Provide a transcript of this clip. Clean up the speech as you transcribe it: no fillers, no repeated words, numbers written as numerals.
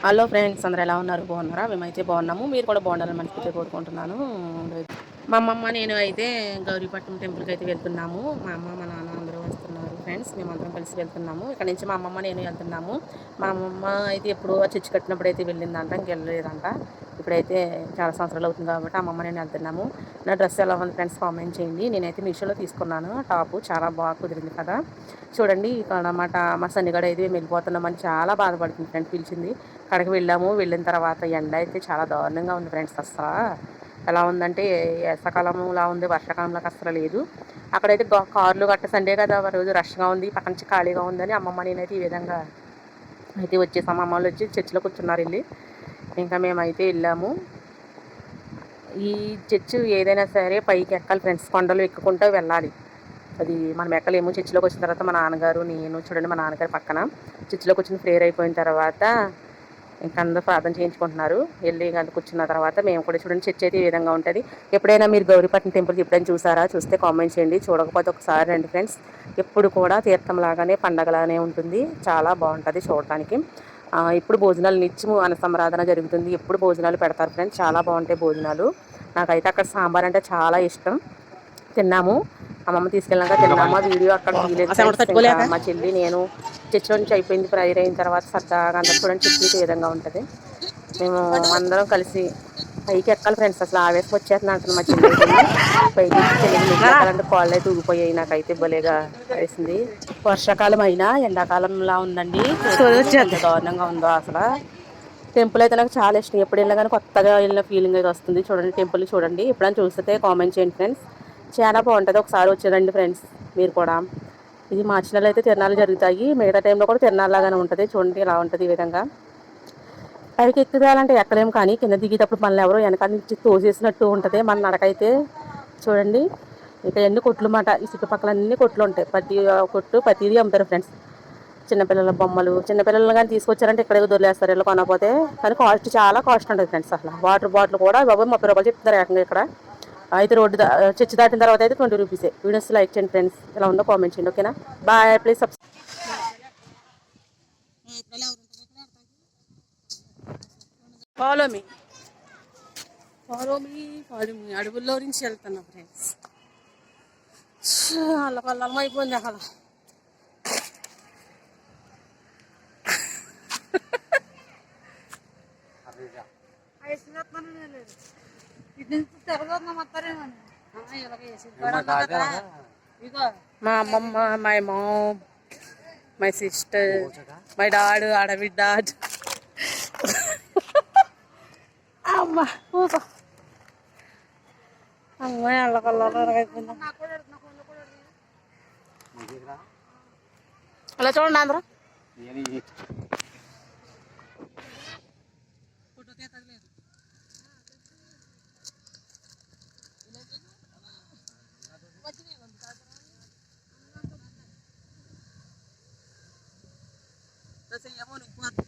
Hello friends, అందరూ ఎలా ఉన్నారు? బాగున్నారా? మేమైతే బాగున్నాము. మీరు కూడా బాగుండాలని మనస్ఫూర్తిగా కోరుకుంటున్నాను. మా అమ్మమ్మ నేను అయితే గౌరీపట్నం టెంపుల్కి అయితే వెళ్తున్నాము. మా అమ్మ మా నాన్న అందరూ వస్తున్నారు ఫ్రెండ్స్. మేమందరం కలిసి వెళ్తున్నాము. ఇక్కడ నుంచి మా అమ్మమ్మ నేను వెళ్తున్నాము. మా అమ్మమ్మ అయితే ఎప్పుడు చర్చి కట్టినప్పుడు అయితే వెళ్ళిందంట, ఇంకెళ్ళలేదంట. ఇప్పుడైతే చాలా సంవత్సరాలు అవుతుంది కాబట్టి అమ్మమ్మ నేను వెళ్తున్నాము. నా డ్రెస్ ఎలా ఉంది ఫ్రెండ్స్ కామెంట్ చేయండి. నేనైతే మీషోలో తీసుకున్నాను టాపు, చాలా బాగా కుదిరింది కదా. చూడండి ఇక్కడ అన్నమాట మా సన్నిగడ అయితే మేము వెళ్ళిపోతున్నామని చాలా బాధపడుతుంది ఫ్రెండ్స్. పిలిచింది, అక్కడికి వెళ్ళాము. వెళ్ళిన తర్వాత ఎండ అయితే చాలా దారుణంగా ఉంది ఫ్రెండ్స్. అసలు ఎలా ఉందంటే వేసవకాలంలా ఉంది, వర్షాకాలంలోకి అసలు లేదు. అక్కడైతే కార్లు గట్ట సండే కదా రోజు రష్గా ఉంది, పక్క నుంచి ఖాళీగా ఉందని అమ్మమ్మ నేనైతే ఈ విధంగా అయితే వచ్చేసాము. అమ్మ వాళ్ళు వచ్చి చర్చిలో కూర్చున్నారు వెళ్ళి. ఇంకా మేమైతే వెళ్ళాము. ఈ చర్చ్ ఏదైనా సరే పైకి ఎక్కాలి ఫ్రెండ్స్, కొండలు ఎక్కుకుంటూ వెళ్ళాలి. అది మనం ఎక్కలేము. చర్చిలోకి వచ్చిన తర్వాత మా నాన్నగారు నేను చూడండి, మా నాన్నగారు పక్కన చర్చిలోకి వచ్చిన ప్రేయర్ అయిపోయిన తర్వాత ఇంకా అందరూ ప్రార్థన చేయించుకుంటున్నారు. వెళ్ళి ఇంకా కూర్చున్న తర్వాత మేము కూడా చూడండి, చర్చ్ అయితే ఈ విధంగా ఉంటుంది. ఎప్పుడైనా మీరు గౌరీపట్నం టెంపుల్కి ఎప్పుడైనా చూసారా? చూస్తే కామెంట్ చేయండి. చూడకపోతే ఒకసారి రండి ఫ్రెండ్స్. ఎప్పుడు కూడా తీర్థంలాగానే పండగలానే ఉంటుంది. చాలా బాగుంటుంది చూడటానికి. ఇప్పుడు భోజనాలు నిత్యము అన్నసంరాధన జరుగుతుంది. ఎప్పుడు భోజనాలు పెడతారు ఫ్రెండ్స్, చాలా బాగుంటాయి భోజనాలు. నాకైతే అక్కడ సాంబార్ అంటే చాలా ఇష్టం. తిన్నాము, అమ్మమ్మ తీసుకెళ్ళాక తిన్నాము. ఆ వీడియో అక్కడ తీయలేదు ఫ్రెండ్స్. ఇంకా మా చెల్లి నేను చర్చిలో నుంచి అయిపోయింది, ప్రేయర్ అయిన తర్వాత సరదాగా అందరూ చూడండి చర్చి ఈ విధంగా ఉంటుంది. మేము అందరం కలిసి పైకి ఎక్కాలి ఫ్రెండ్స్. అసలు ఆవేశం వచ్చేస్తుంది అంటుంది మా చెల్లి అయితే. పైకి ఎక్కి చెల్లికి మెట్లు ఎక్కాలంటే కాళ్ళు అయితే ఊగిపోయాయి. నాకైతే భలేగా వేసింది. వర్షాకాలం అయినా ఎండాకాలంలా ఉందండి. ఎంత దారుణంగా ఉందో అసలు. టెంపుల్ అయితే నాకు చాలా ఇష్టం. ఎప్పుడు వెళ్ళినా కానీ కొత్తగా వెళ్ళిన ఫీలింగ్ అయితే వస్తుంది. చూడండి టెంపుల్ చూడండి. ఎప్పుడైనా చూస్తే కామెంట్ చేయండి ఫ్రెండ్స్. చాలా బాగుంటుంది. ఒకసారి వచ్చేదండి ఫ్రెండ్స్ మీరు కూడా. ఇది మార్చి నెలలో అయితే తిరణాలు జరుగుతాయి. మిగతా టైంలో కూడా తిరణాలాగానే ఉంటుంది. చూడండి ఇలా ఉంటుంది ఈ విధంగా. పైకి ఎక్కిరాలంటే ఎక్కలేము, కానీ కింద దిగేటప్పుడు మనల్ని ఎవరో వెనకాల నుంచి తోసేసినట్టు ఉంటుంది మన నడకైతే. చూడండి ఇక ఎన్ని కొట్లు మాట, ఈ చుట్టుపక్కల అన్ని కొట్లు ఉంటాయి. ప్రతి కొట్టు ప్రతిదీ అమ్ముతారు ఫ్రెండ్స్. చిన్నపిల్లల బొమ్మలు, చిన్నపిల్లలు కానీ తీసుకొచ్చారంటే ఇక్కడే దొరికేస్తారు వీళ్ళు కొనకపోతే. కానీ కాస్ట్ చాలా కాస్ట్ ఉంటుంది ఫ్రెండ్స్. అసలు వాటర్ బాటిల్ కూడా బాబు 30 రూపాయలు చెప్తున్నారు ఏకంగా ఇక్కడ. అయితే రోడ్డు చర్చి దాటిన తర్వాత అయితే 20 రూపీసే. వీడియోస్ లైక్ చేయండి ఫ్రెండ్స్. ఎలా ఉందో కామెంట్ చేయండి. ఓకేనా, bye. Please subscribe. Follow me అడవుల్లో నుంచి వెళ్తున్నా ఫ్రెండ్స్. అల్లకల్లం అయిపోయింది అక్కడ. మా అమ్మమ్మ, my mom, my sister, my dad, ఆడబిడ్డ. అమ్మ ఊప అమ్మాయి అల్లకల్లా అయిపోయిందా. అలా చూడండి అందరూ. ఫోటో